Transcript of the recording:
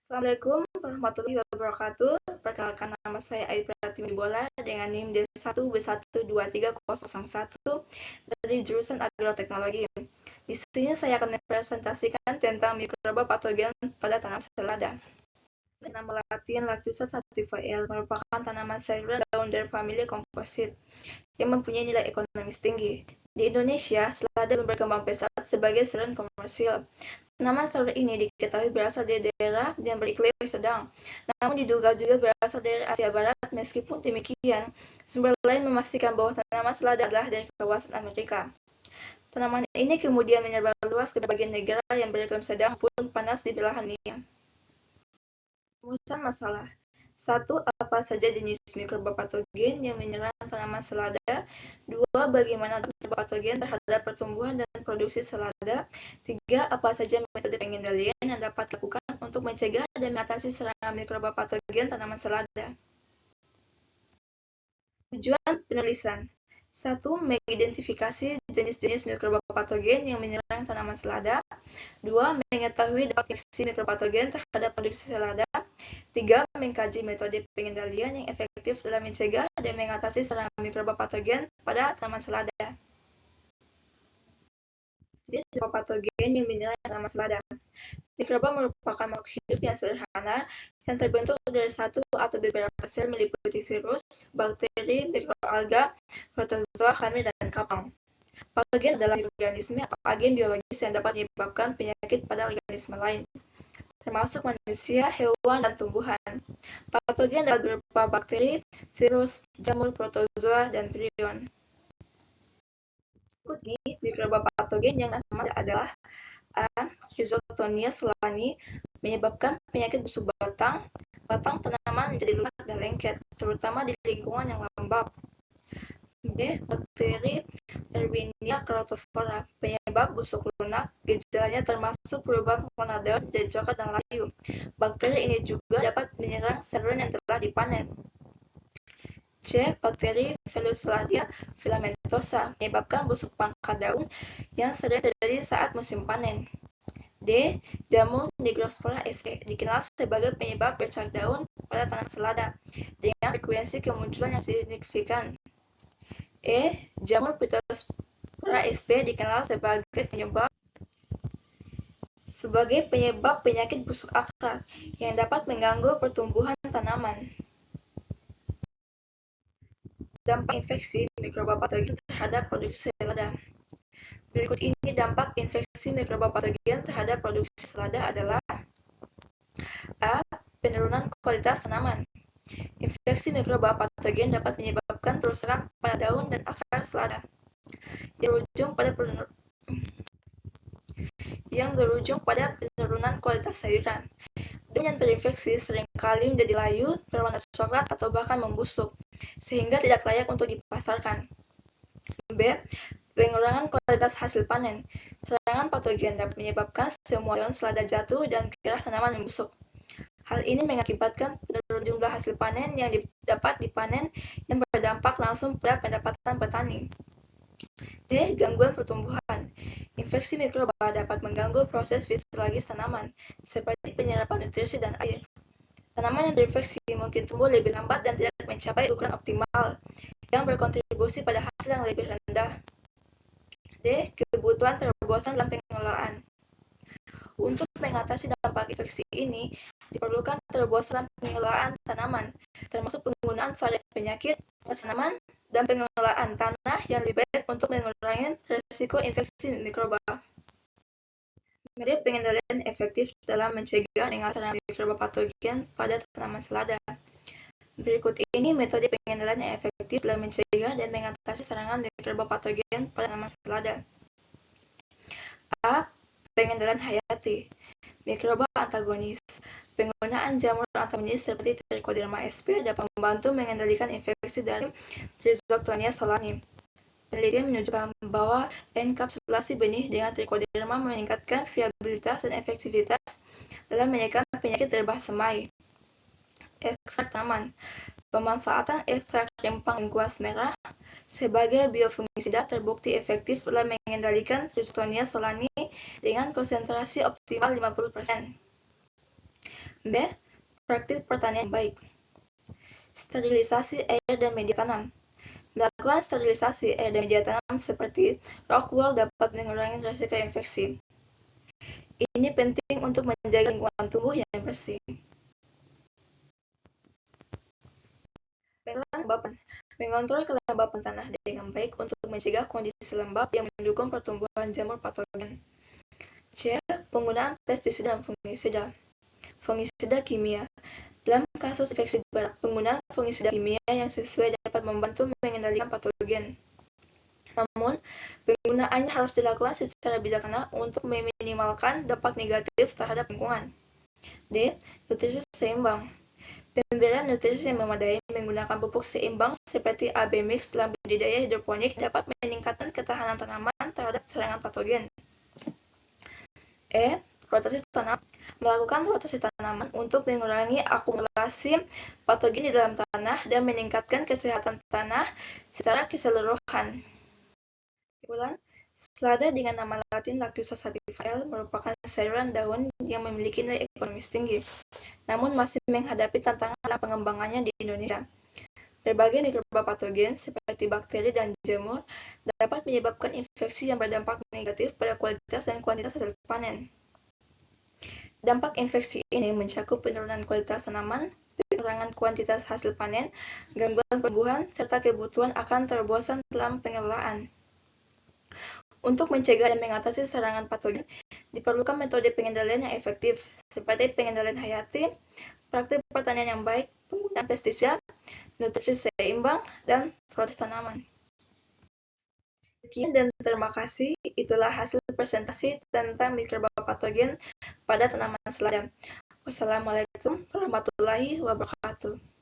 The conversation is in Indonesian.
Assalamualaikum warahmatullahi wabarakatuh. Perkenalkan, nama saya Ayu Pratimi Bola dengan NIM D1B12301 dari jurusan Agroteknologi. Di sini saya akan mempresentasikan tentang mikroba patogen pada tanaman selada. Nama Latin Lactusa sativale merupakan tanaman sayuran daun dari famili komposit yang mempunyai nilai ekonomis tinggi. Di Indonesia, selada berkembang pesat sebagai sayuran komersil. Tanaman sayur ini diketahui berasal dari daerah yang beriklim sedang, namun diduga juga berasal dari Asia Barat. Meskipun demikian, sumber lain memastikan bahwa tanaman selada adalah dari kawasan Amerika. Tanaman ini kemudian menyebar luas ke bagian negara yang beriklim sedang pun panas di belahannya. Rumusan masalah. 1. Apa saja jenis mikroba patogen yang menyerang tanaman selada? 2. Bagaimana mikroba patogen terhadap pertumbuhan dan produksi selada? 3. Apa saja metode pengendalian yang dapat dilakukan untuk mencegah dan mengatasi serangan mikroba patogen tanaman selada? Tujuan penulisan. 1. Mengidentifikasi jenis-jenis mikroba patogen yang menyerang tanaman selada. 2. Mengetahui dampak infeksi mikropatogen terhadap produksi selada. 3. Mengkaji metode pengendalian yang efektif dalam mencegah dan mengatasi serangan mikroba patogen pada tanaman selada. Jenis mikroba patogen yang menyerang tanaman selada. Mikroba merupakan makhluk hidup yang sederhana yang terbentuk dari satu atau beberapa sel meliputi virus, bakteri, mikroalga, protozoa, khamir, dan kapang. Patogen adalah organisme atau agen biologis yang dapat menyebabkan penyakit pada organisme lain, termasuk manusia, hewan, dan tumbuhan. Patogen dapat berupa bakteri, virus, jamur, protozoa, dan prion. Berikut ini mikroba patogen yang pertama adalah A. Rhizotonia solani, menyebabkan penyakit busuk batang. Batang tanaman menjadi lunak dan lengket, terutama di lingkungan yang lembab. B. Bakteri Erwinia keratophora, penyebab busuk lunak. Gejalanya termasuk perubahan warna daun menjadi coklat dan layu. Bakteri ini juga dapat menyerang sayuran yang telah dipanen. C. Bakteri Felusolalia filamentosa, menyebabkan busuk pangkat daun yang sering terjadi saat musim panen. D. Jamur Nigrospora sp, dikenal sebagai penyebab bercak daun pada tanaman selada dengan frekuensi kemunculan yang signifikan. E. Jamur Phytospora sp, dikenal sebagai penyebab penyakit busuk akar yang dapat mengganggu pertumbuhan tanaman. Dampak infeksi mikroba patogen terhadap produksi selada. Berikut ini dampak infeksi mikroba patogen terhadap produksi selada adalah: A. Penurunan kualitas tanaman. Infeksi mikroba patogen dapat menyebabkan kerusakan pada daun dan akar selada yang berujung pada penurunan kualitas sayuran. Daun yang terinfeksi seringkali menjadi layu, berwarna coklat, atau bahkan membusuk, sehingga tidak layak untuk dipasarkan. B. Pengurangan kualitas hasil panen. Serangan patogen dapat menyebabkan semua daun selada jatuh dan kerah tanaman membusuk. Hal ini mengakibatkan penurunan jumlah hasil panen yang dapat dipanen yang berdampak langsung pada pendapatan petani. D. Gangguan pertumbuhan. Infeksi mikroba dapat mengganggu proses fisiologis tanaman, seperti penyerapan nutrisi dan air. Tanaman yang terinfeksi mungkin tumbuh lebih lambat dan tidak mencapai ukuran optimal, yang berkontribusi pada hasil yang lebih rendah. D. Kebutuhan terobosan dalam pengelolaan. Untuk mengatasi dampak infeksi ini, diperlukan terobosan dalam pengelolaan tanaman, termasuk penggunaan variasi penyakit tanaman dan pengelolaan tanah yang lebih baik untuk mengurangi risiko infeksi mikroba. Metode pengendalian efektif dalam mencegah dengan serangan mikroba patogen pada tanaman selada. Berikut ini metode pengendalian yang efektif dalam mencegah dan mengatasi serangan mikroba patogen pada tanaman selada. A. Pengendalian hayati. Mikroba antagonis. Penggunaan jamur antagonis seperti Trichoderma sp dapat membantu mengendalikan infeksi dari Rhizotonia solani. Penelitian menunjukkan bahwa enkapsulasi benih dengan Trichoderma meningkatkan viabilitas dan efektivitas dalam menekan penyakit rebah semai. Ekstrak tanaman. Pemanfaatan ekstrak rempang lengkuas merah sebagai biofungisida terbukti efektif dalam mengendalikan Rhizotonia solani dengan konsentrasi optimal 50%. B. Praktik pertanian yang baik. Sterilisasi air dan media tanam. Melakukan sterilisasi air dan media tanam seperti rock wool dapat mengurangi risiko infeksi. Ini penting untuk menjaga lingkungan tumbuh yang bersih. Kelembapan. Mengontrol kelembapan tanah dengan baik untuk mencegah kondisi lembab yang mendukung pertumbuhan jamur patogen. C. Penggunaan pestisida dan fungisida. Fungisida kimia. Dalam kasus infeksi berat, penggunaan fungisida kimia yang sesuai dapat membantu mengendalikan patogen. Namun, penggunaannya harus dilakukan secara bijaksana untuk meminimalkan dampak negatif terhadap lingkungan. D. Nutrisi seimbang. Pemberian nutrisi yang memadai menggunakan pupuk seimbang seperti AB mix dalam budidaya hidroponik dapat meningkatkan ketahanan tanaman terhadap serangan patogen. E. Rotasi tanam. Melakukan rotasi tanaman untuk mengurangi akumulasi patogen di dalam tanah dan meningkatkan kesehatan tanah secara keseluruhan. Kesimpulan, selada dengan nama latin Lactusa sativa L merupakan sayuran daun yang memiliki nilai ekonomis tinggi, namun masih menghadapi tantangan dalam pengembangannya di Indonesia. Berbagai mikroba patogen seperti bakteri dan jamur dapat menyebabkan infeksi yang berdampak negatif pada kualitas dan kuantitas hasil panen. Dampak infeksi ini mencakup penurunan kualitas tanaman, pengurangan kuantitas hasil panen, gangguan pertumbuhan, serta kebutuhan akan terobosan dalam pengelolaan. Untuk mencegah dan mengatasi serangan patogen, diperlukan metode pengendalian yang efektif, seperti pengendalian hayati, praktik pertanian yang baik, penggunaan pestisida, nutrisi seimbang, dan rotasi tanaman. Sekian dan terima kasih. Itulah hasil presentasi tentang mikroba patogen pada tanaman selada. Wassalamualaikum warahmatullahi wabarakatuh.